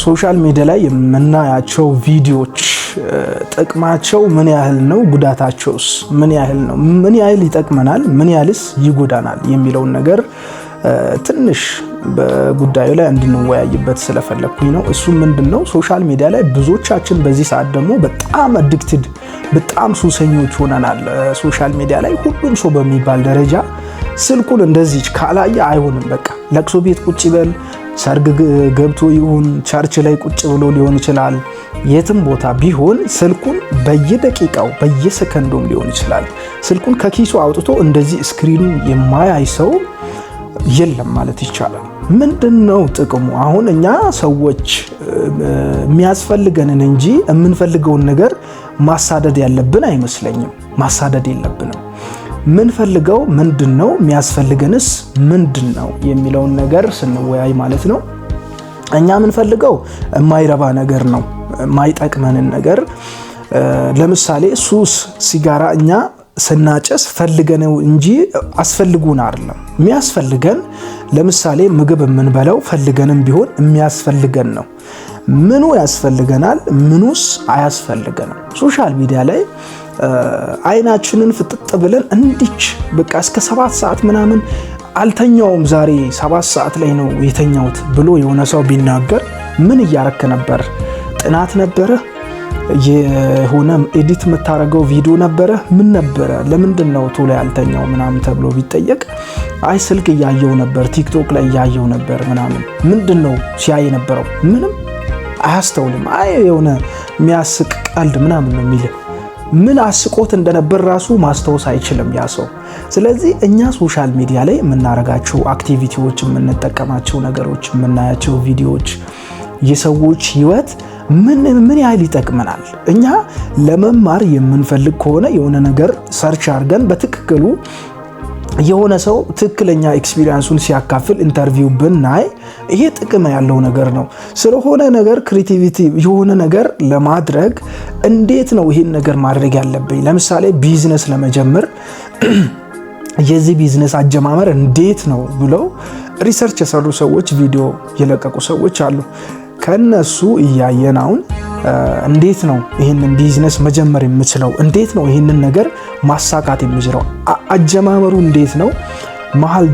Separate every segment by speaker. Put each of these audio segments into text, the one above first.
Speaker 1: ሶሻል ሚዲያ ላይ የምናያቸው ቪዲዮዎች ጥቅማቸው ምን ያህል ነው? ጉዳታቸውስ ምን ያህል ነው? ምን ያህል ይጠቅመናል? ምን ያህልስ ይጎዳናል? የሚለውን ነገር ትንሽ በጉዳዩ ላይ እንድንወያይበት ስለፈለኩኝ ነው። እሱ ምንድነው? ሶሻል ሚዲያ ላይ ብዙዎቻችን በዚህ ሰዓት ደግሞ በጣም አዲክትድ በጣም ሱሰኞች ሆነናል። ሶሻል ሚዲያ ላይ ሁሉም ሰው በሚባል ደረጃ ስልኩን እንደዚህ ካላየ አይሆንም። በቃ ለቅሶ ቤት ቁጭ ይበል፣ ሰርግ ገብቶ ይሁን ቸርች ላይ ቁጭ ብሎ ሊሆን ይችላል፣ የትም ቦታ ቢሆን ስልኩን በየደቂቃው በየሰከንዱም ሊሆን ይችላል ስልኩን ከኪሱ አውጥቶ እንደዚህ ስክሪኑን የማያይ ሰው የለም ማለት ይቻላል። ምንድነው ጥቅሙ? አሁን እኛ ሰዎች የሚያስፈልገንን እንጂ የምንፈልገውን ነገር ማሳደድ ያለብን አይመስለኝም። ማሳደድ የለብንም። ምንፈልገው ምንድነው? የሚያስፈልገንስ ምንድነው የሚለውን ነገር ስንወያይ ማለት ነው። እኛ ምንፈልገው የማይረባ ነገር ነው፣ የማይጠቅመንን ነገር። ለምሳሌ ሱስ፣ ሲጋራ እኛ ስናጨስ ፈልገነው እንጂ አስፈልጉን አይደለም። የሚያስፈልገን ለምሳሌ ምግብ የምንበላው ፈልገንም ቢሆን የሚያስፈልገን ነው። ምኑ ያስፈልገናል? ምኑስ አያስፈልገንም? ሶሻል ሚዲያ ላይ አይናችንን ፍጥጥ ብለን እንዲች በቃ እስከ 7 ሰዓት ምናምን አልተኛውም ዛሬ 7 ሰዓት ላይ ነው የተኛውት ብሎ የሆነ ሰው ቢናገር ምን እያረከ ነበር? ጥናት ነበረ? የሆነ ኤዲት የምታረገው ቪዲዮ ነበረ? ምን ነበረ? ለምንድነው ቶሎ ያልተኛው ምናምን ተብሎ ቢጠየቅ አይ ስልክ እያየው ነበር፣ ቲክቶክ ላይ እያየው ነበር ምናምን። ምንድነው ሲያይ ነበረው? ምንም አያስተውልም። አይ የሆነ የሚያስቅ ቀልድ ምናምን ነው የሚል። ምን አስቆት እንደነበር ራሱ ማስታወስ አይችልም ያ ሰው። ስለዚህ እኛ ሶሻል ሚዲያ ላይ የምናረጋቸው አክቲቪቲዎች፣ የምንጠቀማቸው ነገሮች፣ የምናያቸው ቪዲዮዎች የሰዎች ህይወት ምን ያህል ይጠቅመናል? እኛ ለመማር የምንፈልግ ከሆነ የሆነ ነገር ሰርች አድርገን በትክክሉ የሆነ ሰው ትክክለኛ ኤክስፒሪየንሱን ሲያካፍል ኢንተርቪው ብናይ ይሄ ጥቅም ያለው ነገር ነው። ስለሆነ ነገር ክሬቲቪቲ የሆነ ነገር ለማድረግ እንዴት ነው ይሄን ነገር ማድረግ ያለብኝ? ለምሳሌ ቢዝነስ ለመጀመር የዚህ ቢዝነስ አጀማመር እንዴት ነው ብለው ሪሰርች የሰሩ ሰዎች፣ ቪዲዮ የለቀቁ ሰዎች አሉ። ከነሱ እያየን አሁን እንዴት ነው ይሄንን ቢዝነስ መጀመር የምችለው? እንዴት ነው ይሄንን ነገር ማሳካት የምችለው? አጀማመሩ እንዴት ነው? መሀል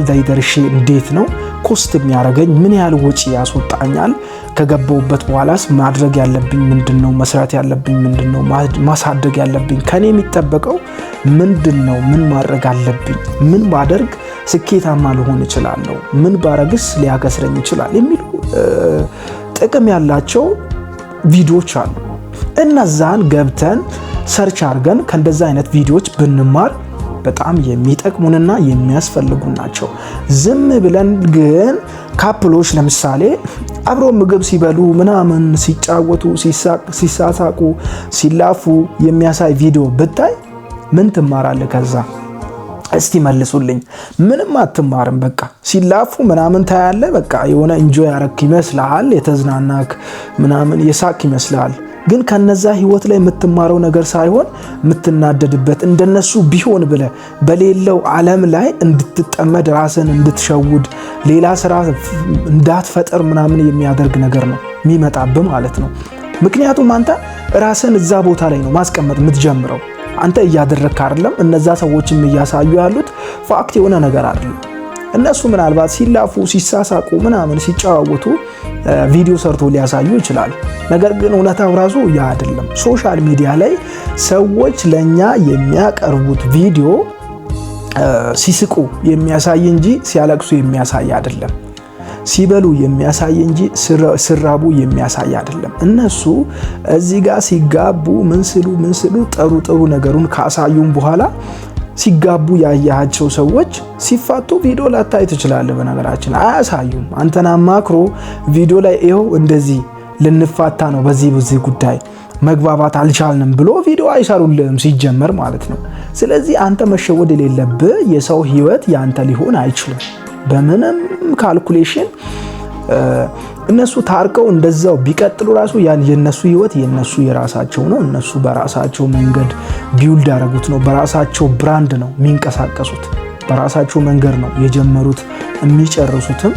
Speaker 1: ላይ ደርሼ እንዴት ነው ኮስት የሚያደርገኝ? ምን ያህል ወጪ ያስወጣኛል? ከገባውበት በኋላስ ማድረግ ያለብኝ ምንድነው? መስራት ያለብኝ ምንድነው? ማሳደግ ያለብኝ ከኔ የሚጠበቀው ምንድነው? ምን ማድረግ አለብኝ? ምን ባደርግ ስኬታማ ልሆን እችላለሁ? ምን ባረግስ ሊያከስረኝ ይችላል? የሚሉ ጥቅም ያላቸው ቪዲዮዎች አሉ። እነዛን ገብተን ሰርች አድርገን ከእንደዛ አይነት ቪዲዮዎች ብንማር በጣም የሚጠቅሙንና የሚያስፈልጉን ናቸው። ዝም ብለን ግን ካፕሎች ለምሳሌ አብሮ ምግብ ሲበሉ ምናምን ሲጫወቱ፣ ሲሳሳቁ፣ ሲላፉ የሚያሳይ ቪዲዮ ብታይ ምን ትማራለህ ከዛ? እስቲ መልሱልኝ። ምንም አትማርም። በቃ ሲላፉ ምናምን ታያለ። በቃ የሆነ ኢንጆይ ያረክ ይመስላል፣ የተዝናናክ ምናምን የሳቅ ይመስላል። ግን ከነዛ ህይወት ላይ የምትማረው ነገር ሳይሆን የምትናደድበት እንደነሱ ቢሆን ብለ በሌለው ዓለም ላይ እንድትጠመድ ራስን እንድትሸውድ ሌላ ስራ እንዳትፈጠር ምናምን የሚያደርግ ነገር ነው የሚመጣብህ ማለት ነው። ምክንያቱም አንተ ራስን እዛ ቦታ ላይ ነው ማስቀመጥ የምትጀምረው። አንተ እያደረክ አይደለም፣ እነዛ ሰዎችም እያሳዩ ያሉት ፋክት የሆነ ነገር አይደለም። እነሱ ምናልባት ሲላፉ፣ ሲሳሳቁ ምናምን ሲጫወቱ ቪዲዮ ሰርቶ ሊያሳዩ ይችላል። ነገር ግን እውነታው ራሱ ያ አይደለም። ሶሻል ሚዲያ ላይ ሰዎች ለኛ የሚያቀርቡት ቪዲዮ ሲስቁ የሚያሳይ እንጂ ሲያለቅሱ የሚያሳይ አይደለም። ሲበሉ የሚያሳይ እንጂ ሲራቡ የሚያሳይ አይደለም። እነሱ እዚህ ጋር ሲጋቡ ምን ስሉ ጥሩ ነገሩን ካሳዩም በኋላ ሲጋቡ ያያቸው ሰዎች ሲፋቱ ቪዲዮ ላታይ ትችላለህ። በነገራችን አያሳዩም። አንተና ማክሮ ቪዲዮ ላይ ይኸው እንደዚህ ልንፋታ ነው በዚህ ጉዳይ መግባባት አልቻልንም ብሎ ቪዲዮ አይሰሩልህም ሲጀመር ማለት ነው። ስለዚህ አንተ መሸወድ የሌለብህ የሰው ህይወት ያንተ ሊሆን አይችልም በምንም ካልኩሌሽን። እነሱ ታርቀው እንደዛው ቢቀጥሉ ራሱ ያን የነሱ ህይወት የነሱ የራሳቸው ነው። እነሱ በራሳቸው መንገድ ቢውልድ ያደረጉት ነው። በራሳቸው ብራንድ ነው የሚንቀሳቀሱት። በራሳቸው መንገድ ነው የጀመሩት የሚጨርሱትም።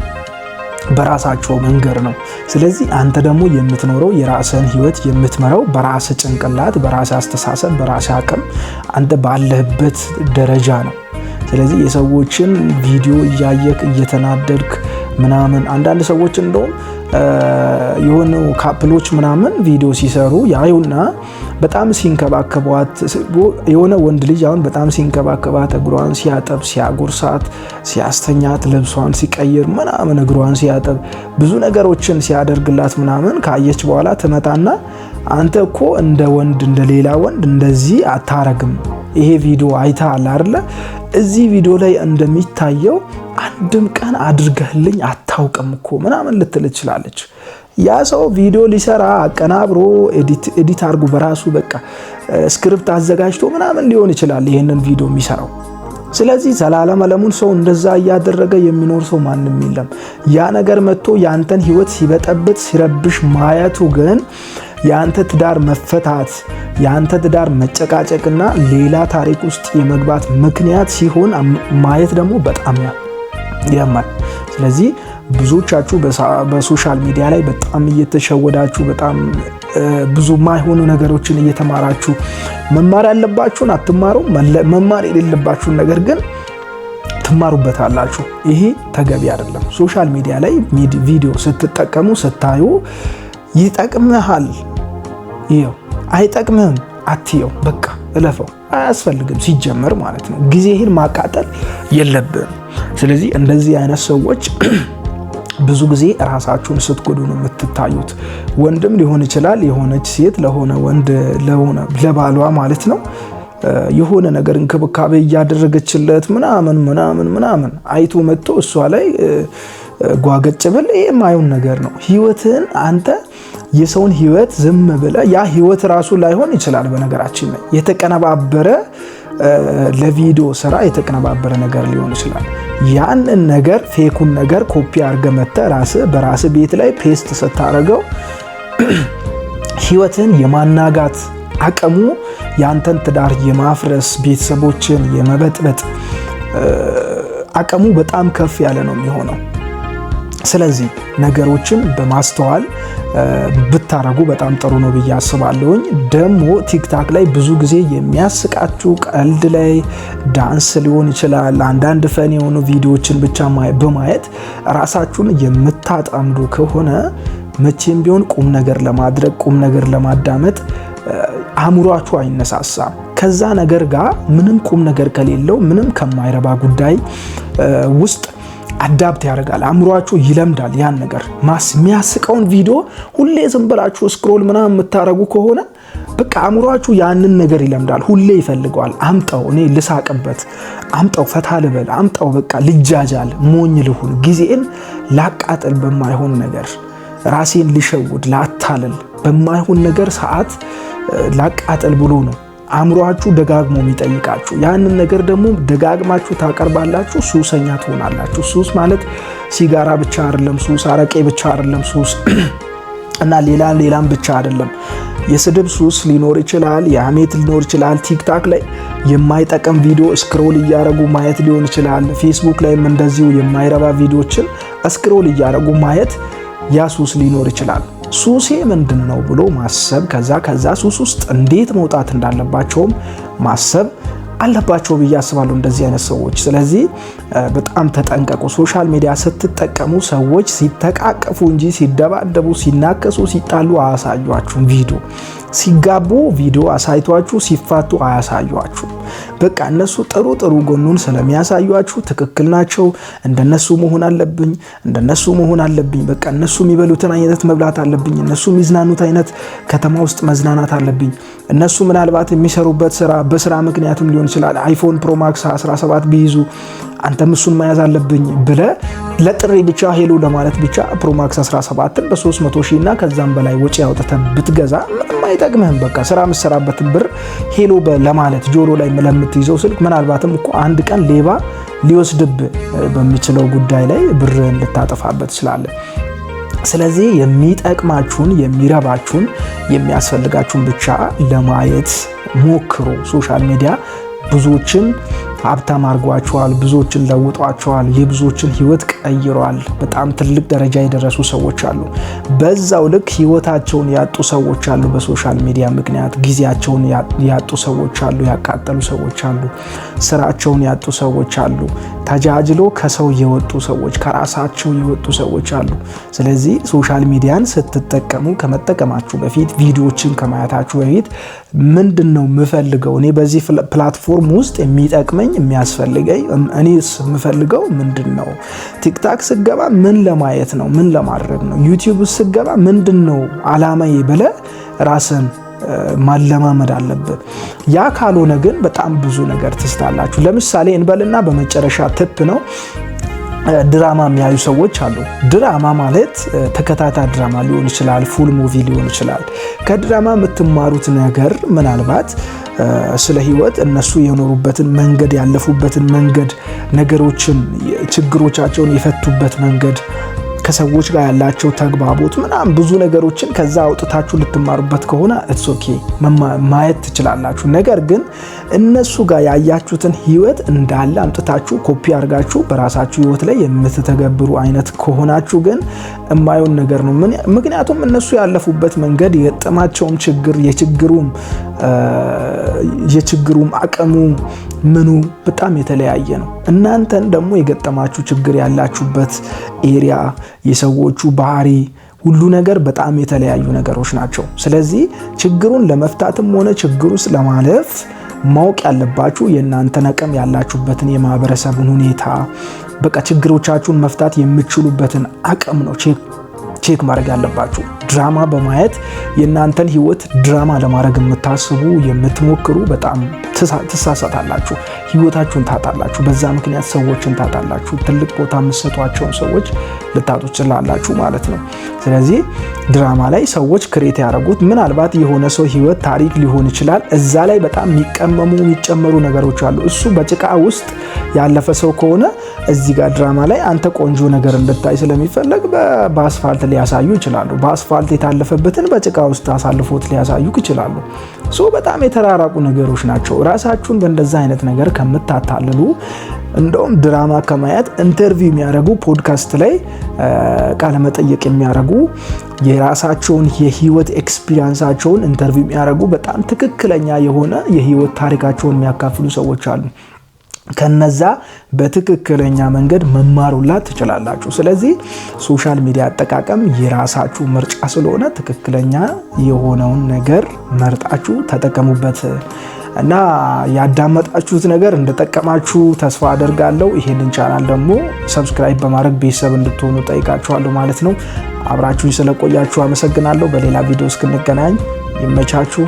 Speaker 1: በራሳቸው መንገድ ነው። ስለዚህ አንተ ደግሞ የምትኖረው የራስህን ህይወት የምትመራው በራስህ ጭንቅላት፣ በራስህ አስተሳሰብ፣ በራስህ አቅም አንተ ባለህበት ደረጃ ነው። ስለዚህ የሰዎችን ቪዲዮ እያየክ እየተናደድክ ምናምን አንዳንድ ሰዎች እንደውም የሆኑ ካፕሎች ምናምን ቪዲዮ ሲሰሩ ያዩና በጣም ሲንከባከቧት የሆነ ወንድ ልጅ አሁን በጣም ሲንከባከባት እግሯን ሲያጠብ ሲያጎርሳት ሲያስተኛት ልብሷን ሲቀይር ምናምን እግሯን ሲያጠብ ብዙ ነገሮችን ሲያደርግላት ምናምን ካየች በኋላ ትመጣና አንተ እኮ እንደ ወንድ እንደ ሌላ ወንድ እንደዚህ አታረግም፣ ይሄ ቪዲዮ አይተሃል አይደለ? እዚህ ቪዲዮ ላይ እንደሚታየው አንድም ቀን አድርገህልኝ አታውቅም እኮ ምናምን ልትል ትችላለች። ያ ሰው ቪዲዮ ሊሰራ አቀናብሮ ኤዲት አድርጎ በራሱ በቃ ስክሪፕት አዘጋጅቶ ምናምን ሊሆን ይችላል ይሄንን ቪዲዮ የሚሰራው። ስለዚህ ዘላለም አለሙን ሰው እንደዛ እያደረገ የሚኖር ሰው ማንም የለም። ያ ነገር መጥቶ ያንተን ህይወት ሲበጠብጥ ሲረብሽ ማየቱ ግን ያንተ ትዳር መፈታት ያንተ ትዳር መጨቃጨቅና ሌላ ታሪክ ውስጥ የመግባት ምክንያት ሲሆን ማየት ደግሞ በጣም ያማል። ስለዚህ ብዙዎቻችሁ በሶሻል ሚዲያ ላይ በጣም እየተሸወዳችሁ በጣም ብዙ ማይሆኑ ነገሮችን እየተማራችሁ መማር ያለባችሁን አትማሩ፣ መማር የሌለባችሁን ነገር ግን ትማሩበታላችሁ። ይሄ ተገቢ አይደለም። ሶሻል ሚዲያ ላይ ቪዲዮ ስትጠቀሙ ስታዩ ይጠቅምሃል፣ ይሄው አይጠቅምህም አትየው፣ በቃ እለፈው፣ አያስፈልግም ሲጀመር ማለት ነው። ጊዜህን ማቃጠል የለብህም። ስለዚህ እንደዚህ አይነት ሰዎች ብዙ ጊዜ ራሳችሁን ስትጎዱ ነው የምትታዩት። ወንድም ሊሆን ይችላል የሆነች ሴት ለሆነ ወንድ ለባሏ ማለት ነው የሆነ ነገር እንክብካቤ እያደረገችለት ምናምን አይቶ መጥቶ እሷ ላይ ጓገጭ ብል ይሄ የማይሆን ነገር ነው። ህይወትን አንተ የሰውን ህይወት ዝም ብለህ ያ ህይወት ራሱ ላይሆን ይችላል። በነገራችን ላይ የተቀነባበረ ለቪዲዮ ስራ የተቀነባበረ ነገር ሊሆን ይችላል። ያንን ነገር ፌኩን ነገር ኮፒ አድርገህ መጥተህ በራስህ ቤት ላይ ፔስት ስታረገው ህይወትን የማናጋት አቅሙ ያንተን ትዳር የማፍረስ ቤተሰቦችን የመበጥበጥ አቅሙ በጣም ከፍ ያለ ነው የሚሆነው። ስለዚህ ነገሮችን በማስተዋል ብታረጉ በጣም ጥሩ ነው ብዬ አስባለሁኝ። ደግሞ ቲክታክ ላይ ብዙ ጊዜ የሚያስቃችሁ ቀልድ ላይ ዳንስ ሊሆን ይችላል አንዳንድ ፈን የሆኑ ቪዲዮዎችን ብቻ በማየት ራሳችሁን የምታጣምዱ ከሆነ መቼም ቢሆን ቁም ነገር ለማድረግ ቁም ነገር ለማዳመጥ አእምሯችሁ አይነሳሳም። ከዛ ነገር ጋር ምንም ቁም ነገር ከሌለው ምንም ከማይረባ ጉዳይ ውስጥ አዳፕት ያደርጋል። አእምሯችሁ ይለምዳል ያን ነገር። የሚያስቀውን ቪዲዮ ሁሌ ዝም ብላችሁ ስክሮል ምናምን የምታረጉ ከሆነ በቃ አእምሯችሁ ያንን ነገር ይለምዳል፣ ሁሌ ይፈልገዋል። አምጣው፣ እኔ ልሳቅበት፣ አምጣው፣ ፈታ ልበል፣ አምጣው፣ በቃ ልጃጃል፣ ሞኝ ልሁን፣ ጊዜን ላቃጥል፣ በማይሆን ነገር ራሴን ልሸውድ ላታልል፣ በማይሆን ነገር ሰዓት ላቃጥል ብሎ ነው አእምሯችሁ ደጋግሞ የሚጠይቃችሁ። ያንን ነገር ደግሞ ደጋግማችሁ ታቀርባላችሁ፣ ሱሰኛ ትሆናላችሁ። ሱስ ማለት ሲጋራ ብቻ አይደለም፣ ሱስ አረቄ ብቻ አይደለም፣ ሱስ እና ሌላም ብቻ አይደለም። የስድብ ሱስ ሊኖር ይችላል፣ የሐሜት ሊኖር ይችላል። ቲክታክ ላይ የማይጠቅም ቪዲዮ ስክሮል እያረጉ ማየት ሊሆን ይችላል። ፌስቡክ ላይም እንደዚሁ የማይረባ ቪዲዮችን ስክሮል እያረጉ ማየት ያ ሱስ ሊኖር ይችላል። ሱሴ ምንድን ነው ብሎ ማሰብ፣ ከዛ ሱስ ውስጥ እንዴት መውጣት እንዳለባቸውም ማሰብ አለባቸው ብዬ አስባለሁ እንደዚህ አይነት ሰዎች። ስለዚህ በጣም ተጠንቀቁ። ሶሻል ሚዲያ ስትጠቀሙ ሰዎች ሲተቃቀፉ እንጂ ሲደባደቡ፣ ሲናከሱ፣ ሲጣሉ አያሳዩአችሁም። ቪዲዮ ሲጋቡ ቪዲዮ አሳይቷችሁ፣ ሲፋቱ አያሳዩአችሁም። በቃ እነሱ ጥሩ ጎኑን ስለሚያሳዩአችሁ ትክክል ናቸው፣ እንደነሱ መሆን አለብኝ፣ በቃ እነሱ የሚበሉትን አይነት መብላት አለብኝ፣ እነሱ የሚዝናኑት አይነት ከተማ ውስጥ መዝናናት አለብኝ፣ እነሱ ምናልባት የሚሰሩበት ስራ በስራ ምክንያትም ሊሆን ይችላል አይፎን ፕሮ ማክስ 17 ቢይዙ አንተም እሱን መያዝ አለብኝ ብለ ለጥሪ ብቻ ሄሎ ለማለት ብቻ ፕሮ ማክስ 17ን በ300 ሺህ እና ከዛም በላይ ወጪ አውጥተህ ብትገዛ ምንም አይጠቅምህም። በቃ ስራ የምትሰራበትን ብር ሄሎ ለማለት ጆሮ ላይ ለምትይዘው ስልክ ምናልባትም እኮ አንድ ቀን ሌባ ሊወስድብ በሚችለው ጉዳይ ላይ ብርን ልታጠፋበት ትችላለህ። ስለዚህ የሚጠቅማችሁን፣ የሚረባችሁን፣ የሚያስፈልጋችሁን ብቻ ለማየት ሞክሩ። ሶሻል ሚዲያ ብዙዎችን ሀብታም አድርጓቸዋል፣ ብዙዎችን ለውጧቸዋል፣ የብዙዎችን ህይወት ቀይሯል። በጣም ትልቅ ደረጃ የደረሱ ሰዎች አሉ። በዛው ልክ ህይወታቸውን ያጡ ሰዎች አሉ። በሶሻል ሚዲያ ምክንያት ጊዜያቸውን ያጡ ሰዎች አሉ፣ ያቃጠሉ ሰዎች አሉ፣ ስራቸውን ያጡ ሰዎች አሉ፣ ተጃጅሎ ከሰው የወጡ ሰዎች፣ ከራሳቸው የወጡ ሰዎች አሉ። ስለዚህ ሶሻል ሚዲያን ስትጠቀሙ ከመጠቀማችሁ በፊት ቪዲዮዎችን ከማየታችሁ በፊት ምንድነው የምፈልገው? እኔ በዚህ ፕላትፎርም ውስጥ የሚጠቅመኝ የሚያስፈልገኝ እኔስ የምፈልገው ምንድነው? ቲክታክ ስገባ ምን ለማየት ነው? ምን ለማድረግ ነው? ዩቲዩብ ስገባ ምንድነው አላማዬ ብለህ ራስን ማለማመድ አለብን። ያ ካልሆነ ግን በጣም ብዙ ነገር ትስታላችሁ። ለምሳሌ እንበልና በመጨረሻ ቲፕ ነው፣ ድራማ የሚያዩ ሰዎች አሉ። ድራማ ማለት ተከታታይ ድራማ ሊሆን ይችላል፣ ፉል ሙቪ ሊሆን ይችላል። ከድራማ የምትማሩት ነገር ምናልባት ስለ ህይወት እነሱ የኖሩበትን መንገድ፣ ያለፉበትን መንገድ፣ ነገሮችን ችግሮቻቸውን የፈቱበት መንገድ፣ ከሰዎች ጋር ያላቸው ተግባቦት ምናምን ብዙ ነገሮችን ከዛ አውጥታችሁ ልትማሩበት ከሆነ ኢትስ ኦኬ ማየት ትችላላችሁ። ነገር ግን እነሱ ጋር ያያችሁትን ህይወት እንዳለ አምጥታችሁ ኮፒ አድርጋችሁ በራሳችሁ ህይወት ላይ የምትተገብሩ አይነት ከሆናችሁ ግን የማይሆን ነገር ነው። ምክንያቱም እነሱ ያለፉበት መንገድ የገጠማቸውም ችግር የችግሩም አቅሙ ምኑ በጣም የተለያየ ነው። እናንተን ደግሞ የገጠማችሁ ችግር ያላችሁበት ኤሪያ፣ የሰዎቹ ባህሪ፣ ሁሉ ነገር በጣም የተለያዩ ነገሮች ናቸው። ስለዚህ ችግሩን ለመፍታትም ሆነ ችግሩ ውስጥ ለማለፍ ማወቅ ያለባችሁ የእናንተን አቅም፣ ያላችሁበትን የማህበረሰቡን ሁኔታ፣ በቃ ችግሮቻችሁን መፍታት የምትችሉበትን አቅም ነው ቼክ ማድረግ ያለባችሁ። ድራማ በማየት የእናንተን ህይወት ድራማ ለማድረግ የምታስቡ የምትሞክሩ በጣም ትሳሳታላችሁ። ህይወታችሁን ታጣላችሁ። በዛ ምክንያት ሰዎችን ታጣላችሁ። ትልቅ ቦታ የምትሰጧቸውን ሰዎች ልታጡ ትችላላችሁ ማለት ነው። ስለዚህ ድራማ ላይ ሰዎች ክሬት ያደረጉት ምናልባት የሆነ ሰው ህይወት ታሪክ ሊሆን ይችላል። እዛ ላይ በጣም የሚጨመሩ ነገሮች አሉ። እሱ በጭቃ ውስጥ ያለፈ ሰው ከሆነ እዚህ ጋር ድራማ ላይ አንተ ቆንጆ ነገር እንድታይ ስለሚፈለግ በአስፋልት ሊያሳዩ ይችላሉ። በአስፋልት የታለፈበትን በጭቃ ውስጥ አሳልፎት ሊያሳዩ ይችላሉ። በጣም የተራራቁ ነገሮች ናቸው። ራሳችሁን በእንደዛ አይነት ነገር ከምታታልሉ እንደውም ድራማ ከማየት ኢንተርቪው የሚያደርጉ ፖድካስት ላይ ቃለ መጠይቅ የሚያደርጉ የራሳቸውን የህይወት ኤክስፒሪየንሳቸውን ኢንተርቪው የሚያደርጉ በጣም ትክክለኛ የሆነ የህይወት ታሪካቸውን የሚያካፍሉ ሰዎች አሉ። ከነዛ በትክክለኛ መንገድ መማሩላ ትችላላችሁ። ስለዚህ ሶሻል ሚዲያ አጠቃቀም የራሳችሁ ምርጫ ስለሆነ ትክክለኛ የሆነውን ነገር መርጣችሁ ተጠቀሙበት እና ያዳመጣችሁት ነገር እንደጠቀማችሁ ተስፋ አደርጋለሁ። ይሄንን ቻናል ደግሞ ሰብስክራይብ በማድረግ ቤተሰብ እንድትሆኑ ጠይቃችኋለሁ ማለት ነው። አብራችሁኝ ስለቆያችሁ አመሰግናለሁ። በሌላ ቪዲዮ እስክንገናኝ ይመቻችሁ።